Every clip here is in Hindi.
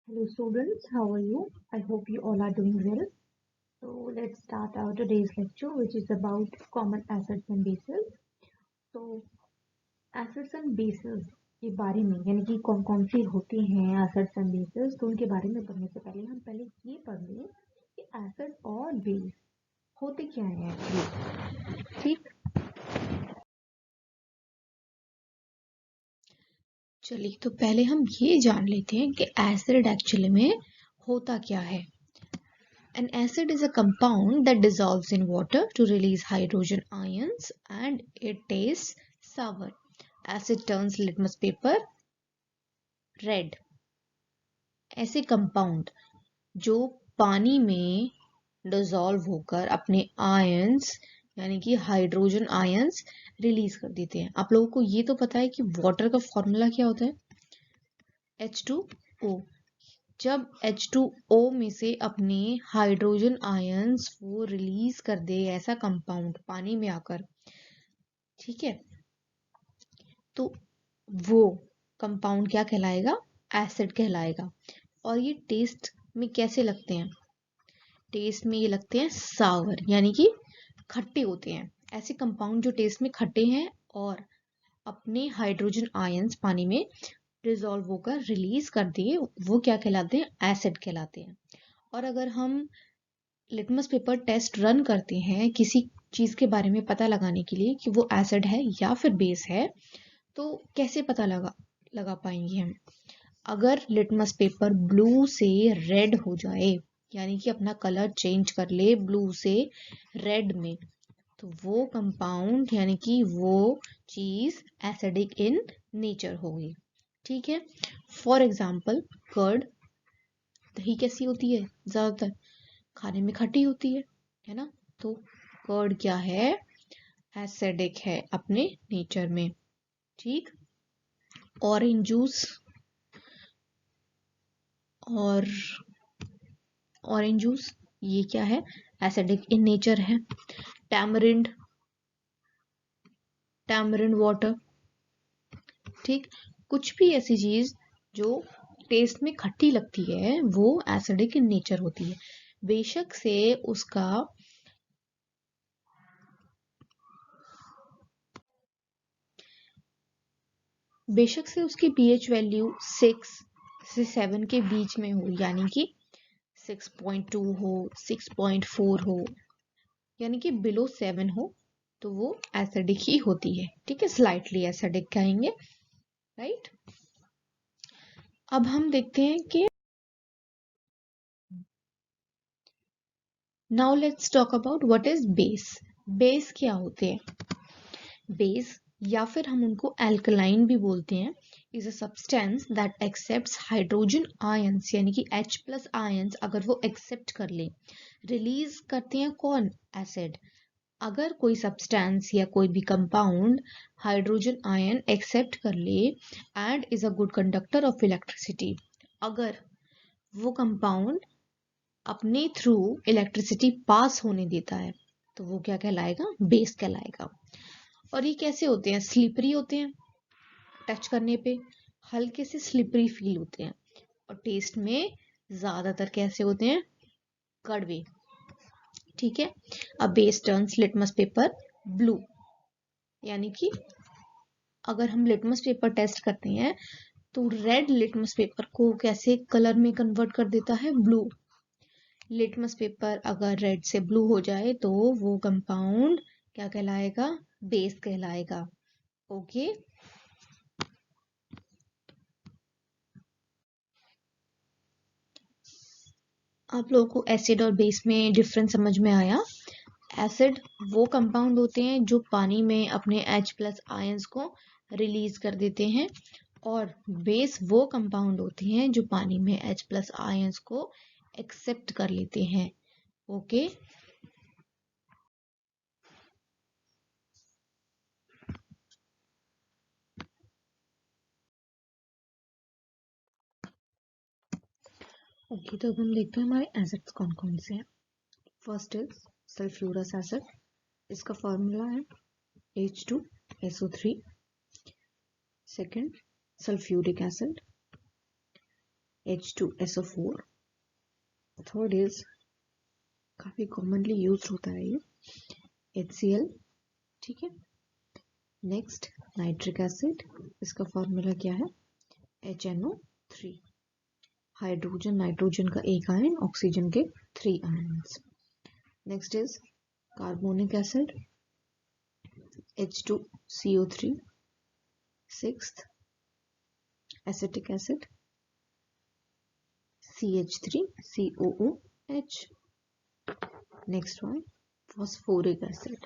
Hello students, how are you? I hope you all are doing well. So let's start our today's lecture which is about common acids and bases. So acids and bases के बारे में यानी कि कौन कौन सी होती हैं acids and bases, तो उनके बारे में पढ़ने से पहले हम पहले ये पढ़ लें कि एसिड और बेस होते क्या हैं एक्चुअली। ठीक, चलिए तो पहले हम ये जान लेते हैं कि एसिड एक्चुअली में होता क्या है। An acid is a compound that dissolves in water to release hydrogen ions and it tastes sour. Acid turns litmus paper red. ऐसे कंपाउंड जो पानी में डिसॉल्व होकर अपने आयंस यानी कि हाइड्रोजन आयंस रिलीज कर देते हैं। आप लोगों को ये तो पता है कि वाटर का फॉर्मूला क्या होता है, H2O। जब H2O में से अपने हाइड्रोजन आयंस वो रिलीज कर दे ऐसा कंपाउंड पानी में आकर, ठीक है, तो वो कंपाउंड क्या कहलाएगा, एसिड कहलाएगा। और ये टेस्ट में कैसे लगते हैं, टेस्ट में ये लगते हैं सावर यानी कि खट्टे होते हैं। ऐसे कंपाउंड जो टेस्ट में खट्टे हैं और अपने हाइड्रोजन आयंस पानी में डिसॉल्व होकर रिलीज कर दिए वो क्या कहलाते हैं, एसिड कहलाते हैं। और अगर हम लिटमस पेपर टेस्ट रन करते हैं किसी चीज के बारे में पता लगाने के लिए कि वो एसिड है या फिर बेस है, तो कैसे पता लगा पाएंगे हम। अगर लिटमस पेपर ब्लू से रेड हो जाए यानी कि अपना कलर चेंज कर ले ब्लू से रेड में, तो वो कंपाउंड यानी कि वो चीज एसिडिक इन नेचर होगी। ठीक है, फॉर एग्जाम्पल कर्ड, दही कैसी होती है, ज्यादातर खाने में खट्टी होती है ना। तो कर्ड क्या है, एसिडिक है अपने नेचर में। ठीक, ऑरेंज जूस और ऑरेंज जूस ये क्या है, एसिडिक इन नेचर है। Tamarind, tamarind water. ठीक, कुछ भी ऐसी चीज जो टेस्ट में खट्टी लगती है वो एसिडिक इन नेचर होती है। बेशक से उसका बेशक से उसकी pH वैल्यू 6 से 7 के बीच में हो, यानी कि 6.2 हो, 6.4 हो, यानी कि बिलो 7 हो, तो वो एसिडिक ही होती है। ठीक है, स्लाइटली एसिडिक कहेंगे, राइट। अब हम देखते हैं कि now let's talk about what is base. Base क्या होते हैं, बेस या फिर हम उनको एल्कलाइन भी बोलते हैं, is a substance that accepts hydrogen ions यानी कि H प्लस आयंस अगर वो एक्सेप्ट कर ले, रिलीज करते हैं कौन, एसिड। अगर कोई सब्सटेंस या कोई भी कंपाउंड हाइड्रोजन आयन एक्सेप्ट कर ले and is a good conductor of electricity, अगर वो कंपाउंड अपने थ्रू इलेक्ट्रिसिटी पास होने देता है, तो वो क्या कहलाएगा, बेस कहलाएगा। और ये कैसे होते हैं, स्लिपरी होते हैं, टच करने पे हल्के से स्लिपरी फील होते हैं, और टेस्ट में ज्यादातर कैसे होते हैं, कड़वे। ठीक है, अब base turns litmus paper blue, यानी कि अगर हम लिटमस पेपर टेस्ट करते हैं तो रेड लिटमस पेपर को कैसे कलर में कन्वर्ट कर देता है, ब्लू। लिटमस पेपर अगर रेड से ब्लू हो जाए तो वो कंपाउंड क्या कहलाएगा, बेस कहलाएगा। ओके, आप लोगों को एसिड और बेस में डिफरेंस समझ में आया। एसिड वो कंपाउंड होते हैं जो पानी में अपने H प्लस आयंस को रिलीज कर देते हैं, और बेस वो कंपाउंड होते हैं जो पानी में H प्लस आयंस को एक्सेप्ट कर लेते हैं। ओके, ओके, तो अब हम देखते हैं हमारे एसिड्स कौन कौन से हैं। फर्स्ट इज सल्फ्यूरस एसिड, इसका फॉर्मूला है H2SO3। Second sulphuric acid, H2SO4. Third is काफी कॉमनली यूज होता है ये HCl, ठीक है। नेक्स्ट नाइट्रिक एसिड, इसका फॉर्मूला क्या है HNO3, हाइड्रोजन नाइट्रोजन का एक आयन, ऑक्सीजन के 3 ions. Next is carbonic acid H2CO3, sixth acetic acid CH3COOH। Next one phosphoric acid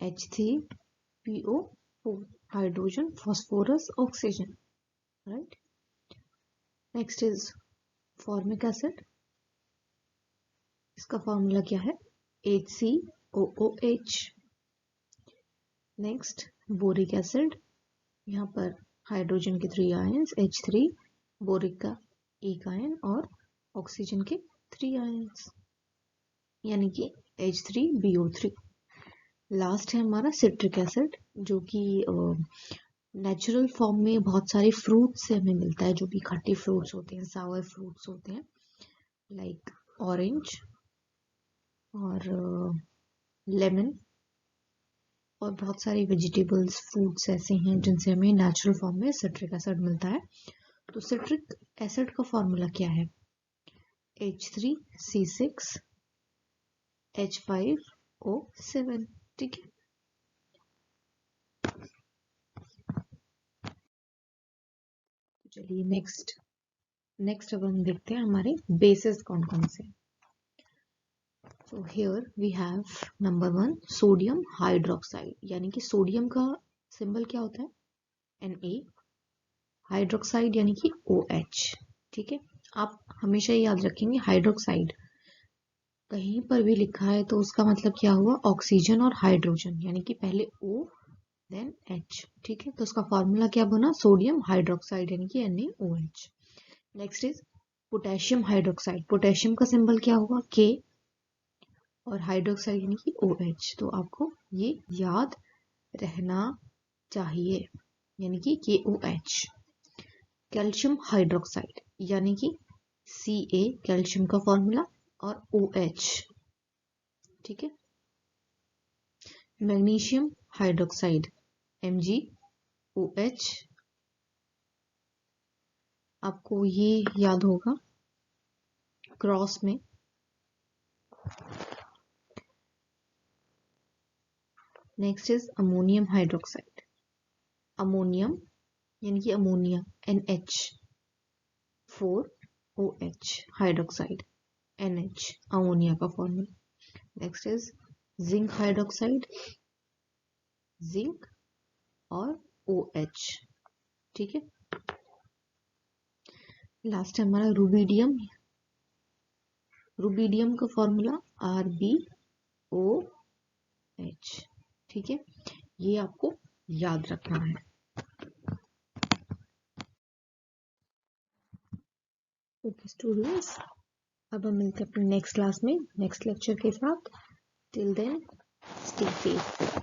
H3PO4, hydrogen phosphorus oxygen, right. Next is formic acid, इसका फॉर्मूला क्या है HCOOH। नेक्स्ट बोरिक एसिड, यहाँ पर हाइड्रोजन के 3 आयन्स H3, बोरिक का एक आयन और ऑक्सीजन के 3 आयन्स यानी कि H3BO3। लास्ट है हमारा सिट्रिक एसिड, जो कि नेचुरल फॉर्म में बहुत सारे फ्रूट से हमें मिलता है, जो भी खट्टे फ्रूट्स होते हैं, सावर फ्रूट्स होते हैं, लाइक ऑरेंज और लेमन, और बहुत सारे वेजिटेबल्स फ्रूट्स ऐसे हैं जिनसे हमें नेचुरल फॉर्म में सिट्रिक एसिड मिलता है। तो सिट्रिक एसिड का फॉर्मूला क्या है H3C6H5O7, ठीक है। चलिए नेक्स्ट अब हम देखते हैं हमारे बेसिस कौन कौन से। So here we have number 1 sodium hydroxide, यानी कि सोडियम का सिंबल क्या होता है Na, हाइड्रोक्साइड यानी कि OH, ठीक है। आप हमेशा याद रखेंगे हाइड्रोक्साइड कहीं पर भी लिखा है तो उसका मतलब क्या हुआ ऑक्सीजन और हाइड्रोजन, यानी कि पहले O देन H, ठीक है। तो उसका फॉर्मूला क्या बना सोडियम हाइड्रोक्साइड यानी कि NaOH। Next is potassium hydroxide, potassium का सिंबल क्या हुआ K और हाइड्रोक्साइड यानी कि OH। तो आपको ये याद रहना चाहिए, यानी कि KOH। कैल्शियम हाइड्रोक्साइड यानी कि Ca, कैल्शियम का फॉर्मूला, और OH, ठीक है। मैग्नीशियम हाइड्रोक्साइड MgOH, आपको ये याद होगा क्रॉस में। Next is ammonium hydroxide, ammonium यानी कि ammonia NH4OH, hydroxide NH, ammonia का formula. Next is zinc hydroxide, zinc और OH, ठीक है। लास्ट है हमारा रुबिडियम, रुबिडियम का फॉर्मूला RbOH, ठीक है। ये आपको याद रखना है। ओके स्टूडेंट्स, अब हम मिलते हैं अपने नेक्स्ट क्लास में नेक्स्ट लेक्चर के साथ। Till then stay safe.